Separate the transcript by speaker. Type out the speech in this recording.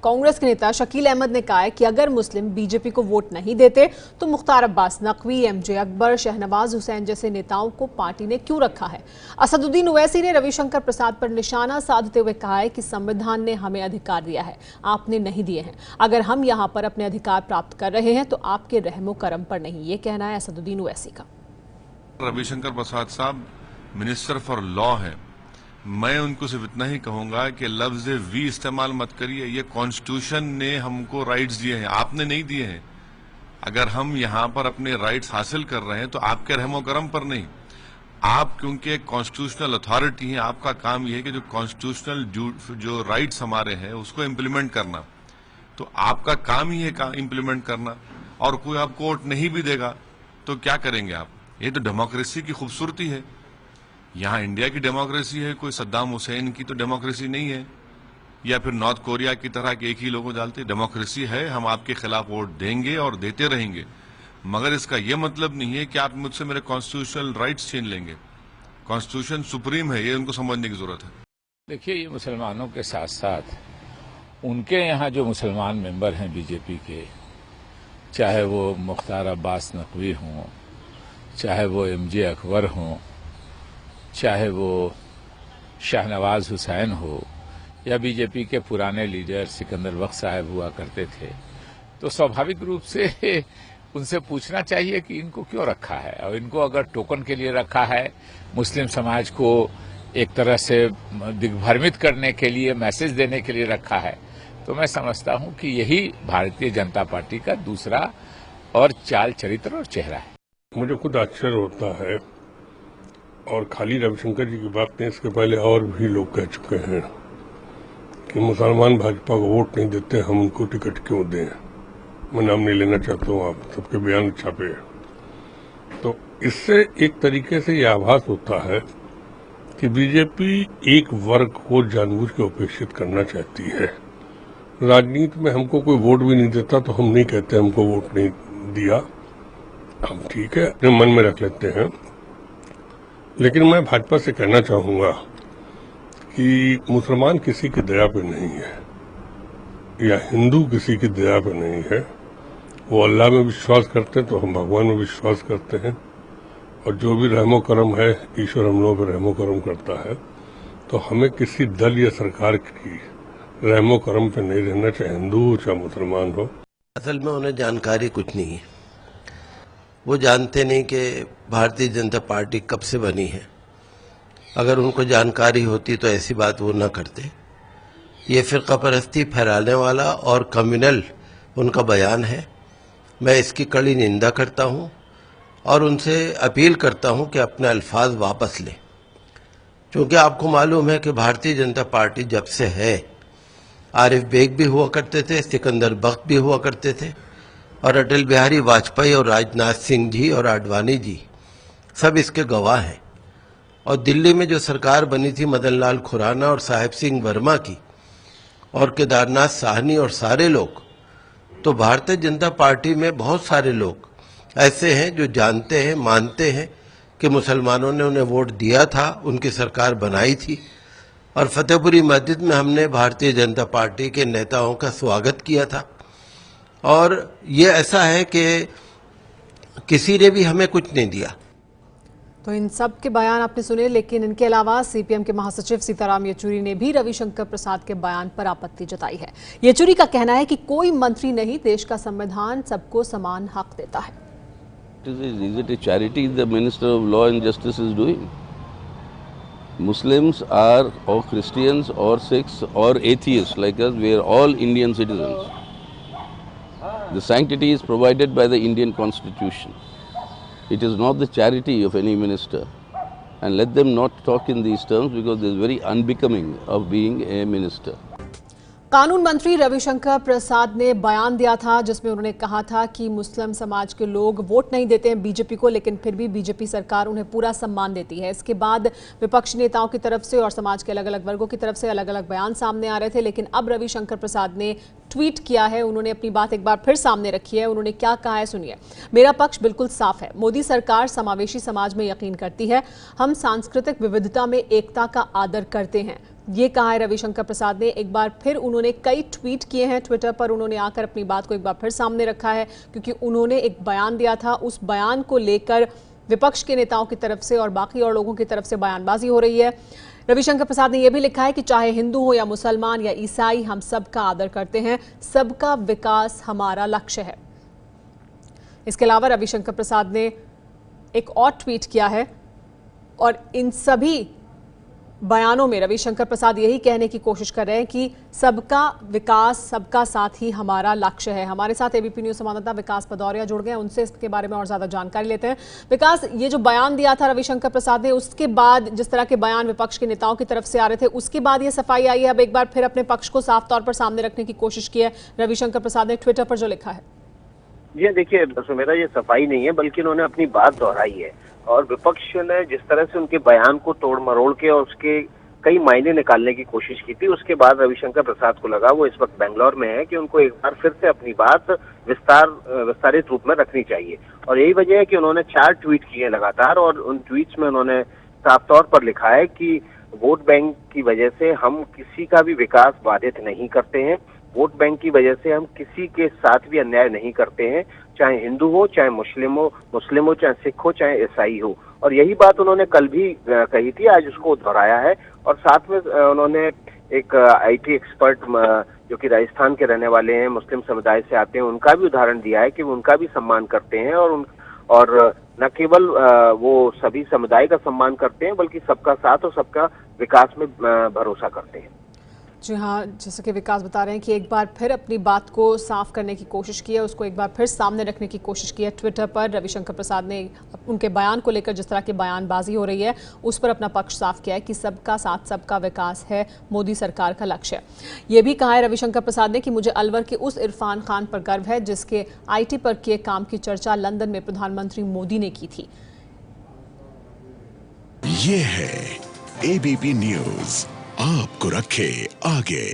Speaker 1: कांग्रेस के नेता शकील अहमद ने कहा है कि अगर मुस्लिम बीजेपी को वोट नहीं देते तो मुख्तार अब्बास नकवी, एमजे अकबर, शहनवाज हुसैन जैसे नेताओं को पार्टी ने क्यों रखा है। असदुद्दीन ओवैसी ने रविशंकर प्रसाद पर निशाना साधते हुए कहा है कि संविधान ने हमें अधिकार दिया है, आपने नहीं दिए हैं। अगर हम यहाँ पर अपने अधिकार प्राप्त कर रहे हैं तो आपके रहमो करम पर नहीं। ये कहना है असदुद्दीन ओवैसी का।
Speaker 2: रविशंकर प्रसाद साहब मिनिस्टर फॉर लॉ है। मैं उनको सिर्फ इतना ही कहूंगा कि लफ्ज वी इस्तेमाल मत करिए। ये कॉन्स्टिट्यूशन ने हमको राइट्स दिए हैं, आपने नहीं दिए हैं। अगर हम यहाँ पर अपने राइट्स हासिल कर रहे हैं तो आपके रहमो करम पर नहीं। आप क्योंकि कॉन्स्टिट्यूशनल अथॉरिटी हैं, आपका काम यह है कि जो कॉन्स्टिट्यूशनल जो राइट्स हमारे हैं उसको इम्प्लीमेंट करना। तो आपका काम ही है इम्प्लीमेंट करना। और कोई आपको वोट नहीं भी देगा तो क्या करेंगे आप? ये तो डेमोक्रेसी की खूबसूरती है। यहाँ इंडिया की डेमोक्रेसी है, कोई सद्दाम हुसैन की तो डेमोक्रेसी नहीं है, या फिर नॉर्थ कोरिया की तरह के एक ही लोगों डालते। डेमोक्रेसी है, हम आपके खिलाफ वोट देंगे और देते रहेंगे, मगर इसका यह मतलब नहीं है कि आप मुझसे मेरे कॉन्स्टिट्यूशनल राइट्स छीन लेंगे। कॉन्स्टिट्यूशन सुप्रीम है, ये उनको समझने की जरूरत है।
Speaker 3: देखिए, ये मुसलमानों के साथ साथ उनके यहाँ जो मुसलमान मेंबर हैं बीजेपी के, चाहे वो मुख्तार अब्बास नकवी हों, चाहे वो एमजे अकबर हों, चाहे वो शहनवाज हुसैन हो, या बीजेपी के पुराने लीडर सिकंदर बख्श साहब हुआ करते थे, तो स्वाभाविक रूप से उनसे पूछना चाहिए कि इनको क्यों रखा है। और इनको अगर टोकन के लिए रखा है, मुस्लिम समाज को एक तरह से दिग्भ्रमित करने के लिए, मैसेज देने के लिए रखा है, तो मैं समझता हूं कि यही भारतीय जनता पार्टी का दूसरा और चाल चरित्र और चेहरा है।
Speaker 4: मुझे खुद आश्चर्य होता है, और खाली रविशंकर जी की बात नहीं, इसके पहले और भी लोग कह चुके हैं कि मुसलमान भाजपा को वोट नहीं देते, हम उनको टिकट क्यों दें। मैं नाम नहीं लेना चाहता हूँ, आप सबके बयान छापे। तो इससे एक तरीके से यह आभास होता है कि बीजेपी एक वर्ग को जानबूझ के उपेक्षित करना चाहती है। राजनीति में हमको कोई वोट भी नहीं देता तो हम नहीं कहते हमको वोट नहीं दिया, हम ठीक है अपने मन में रख लेते हैं। लेकिन मैं भाजपा से कहना चाहूंगा कि मुसलमान किसी की दया पे नहीं है, या हिंदू किसी की दया पे नहीं है। वो अल्लाह में विश्वास करते हैं तो हम भगवान में विश्वास करते हैं, और जो भी रहमो करम है, ईश्वर हम लोगों पर रहमो करम करता है। तो हमें किसी दल या सरकार की रहमो करम पे नहीं रहना, चाहे हिंदू हो चाहे मुसलमान हो।
Speaker 5: असल में उन्हें जानकारी कुछ नहीं है। वो जानते नहीं कि भारतीय जनता पार्टी कब से बनी है। अगर उनको जानकारी होती तो ऐसी बात वो न करते। ये फिरका परस्ती फैलाने वाला और कम्युनल उनका बयान है। मैं इसकी कड़ी निंदा करता हूँ और उनसे अपील करता हूँ कि अपने अल्फाज वापस लें, क्योंकि आपको मालूम है कि भारतीय जनता पार्टी जब से है, आरिफ बेग भी हुआ करते थे, सिकंदर बख्श भी हुआ करते थे, और अटल बिहारी वाजपेयी और राजनाथ सिंह जी और आडवाणी जी सब इसके गवाह हैं। और दिल्ली में जो सरकार बनी थी मदन लाल खुराना और साहिब सिंह वर्मा की, और केदारनाथ साहनी और सारे लोग, तो भारतीय जनता पार्टी में बहुत सारे लोग ऐसे हैं जो जानते हैं, मानते हैं कि मुसलमानों ने उन्हें वोट दिया था, उनकी सरकार बनाई थी। और फतेहपुरी मस्जिद में हमने भारतीय जनता पार्टी के नेताओं का स्वागत किया था। और ये ऐसा है कि किसी ने भी हमें कुछ नहीं दिया।
Speaker 1: तो इन सब के बयान आपने सुने, लेकिन इनके अलावा सीपीएम के महासचिव सीताराम येचुरी ने भी रविशंकर प्रसाद के बयान पर आपत्ति जताई है। येचुरी का कहना है कि कोई मंत्री नहीं, देश का संविधान सबको समान हक देता है।
Speaker 6: Is it a charity the Minister of Law and Justice is doing? Muslims are, or Christians, or Sikhs, or atheists like us, we are all Indian citizens. The sanctity is provided by the Indian Constitution. It is not the charity of any minister. And let them not talk in these terms, because it is very unbecoming of being a minister.
Speaker 1: कानून मंत्री रविशंकर प्रसाद ने बयान दिया था जिसमें उन्होंने कहा था कि मुस्लिम समाज के लोग वोट नहीं देते हैं बीजेपी को, लेकिन फिर भी बीजेपी सरकार उन्हें पूरा सम्मान देती है। इसके बाद विपक्षी नेताओं की तरफ से और समाज के अलग अलग वर्गों की तरफ से अलग अलग बयान सामने आ रहे थे, लेकिन अब रविशंकर प्रसाद ने ट्वीट किया है। उन्होंने अपनी बात एक बार फिर सामने रखी है। उन्होंने क्या कहा है सुनिए। मेरा पक्ष बिल्कुल साफ है। मोदी सरकार समावेशी समाज में यकीन करती है। हम सांस्कृतिक विविधता में एकता का आदर करते हैं। ये कहा है रविशंकर प्रसाद ने। एक बार फिर उन्होंने कई ट्वीट किए हैं ट्विटर पर, उन्होंने आकर अपनी बात को एक बार फिर सामने रखा है, क्योंकि उन्होंने एक बयान दिया था। उस बयान को लेकर विपक्ष के नेताओं की तरफ से और बाकी और लोगों की तरफ से बयानबाजी हो रही है। रविशंकर प्रसाद ने यह भी लिखा है कि चाहे हिंदू हो या मुसलमान या ईसाई, हम सबका आदर करते हैं, सबका विकास हमारा लक्ष्य है। इसके अलावा रविशंकर प्रसाद ने एक और ट्वीट किया है और इन सभी बयानों में रविशंकर प्रसाद यही कहने की कोशिश कर रहे हैं कि सबका विकास, सबका साथ ही हमारा लक्ष्य है। हमारे साथ एबीपी न्यूज संवाददाता विकास भदौरिया जुड़ गए हैं, उनसे इसके बारे में और ज्यादा जानकारी लेते हैं। विकास, ये जो बयान दिया था रविशंकर प्रसाद ने, उसके बाद जिस तरह के बयान विपक्ष के नेताओं की तरफ से आ रहे थे, उसके बाद ये सफाई आई है। अब एक बार फिर अपने पक्ष को साफ तौर पर सामने रखने की कोशिश की है रविशंकर प्रसाद ने ट्विटर पर जो लिखा है।
Speaker 7: ये देखिए सुमेरा, ये सफाई नहीं है बल्कि उन्होंने अपनी बात दोहराई है और विपक्ष ने जिस तरह से उनके बयान को तोड़ मरोड़ के और उसके कई मायने निकालने की कोशिश की थी, उसके बाद रविशंकर प्रसाद को लगा, वो इस वक्त बेंगलोर में है, कि उनको एक बार फिर से अपनी बात विस्तारित रूप में रखनी चाहिए। और यही वजह है कि उन्होंने 4 ट्वीट किए लगातार और उन ट्वीट्स में उन्होंने साफ तौर पर लिखा है कि वोट बैंक की वजह से हम किसी का भी विकास बाधित नहीं करते हैं, वोट बैंक की वजह से हम किसी के साथ भी अन्याय नहीं करते हैं, चाहे हिंदू हो, चाहे मुस्लिम हो, चाहे सिख हो, चाहे ईसाई हो। और यही बात उन्होंने कल भी कही थी, आज उसको दोहराया है। और साथ में उन्होंने एक आईटी एक्सपर्ट जो कि राजस्थान के रहने वाले हैं, मुस्लिम समुदाय से आते हैं, उनका भी उदाहरण दिया है कि वो उनका भी सम्मान करते हैं और न केवल वो सभी समुदाय का सम्मान करते हैं बल्कि सबका साथ और सबका विकास में भरोसा करते हैं।
Speaker 1: जी हाँ, जैसे कि विकास बता रहे हैं कि एक बार फिर अपनी बात को साफ करने की कोशिश की है, उसको एक बार फिर सामने रखने की कोशिश की है। ट्विटर पर रविशंकर प्रसाद ने उनके बयान को लेकर जिस तरह की बयानबाजी हो रही है उस पर अपना पक्ष साफ किया है कि सबका साथ सबका विकास है मोदी सरकार का लक्ष्य। ये भी कहा है रविशंकर प्रसाद ने कि मुझे अलवर के उस इरफान खान पर गर्व है जिसके IT पर किए काम की चर्चा लंदन में प्रधानमंत्री मोदी ने की थी।
Speaker 8: ये है ABP न्यूज, आपको रखे आगे।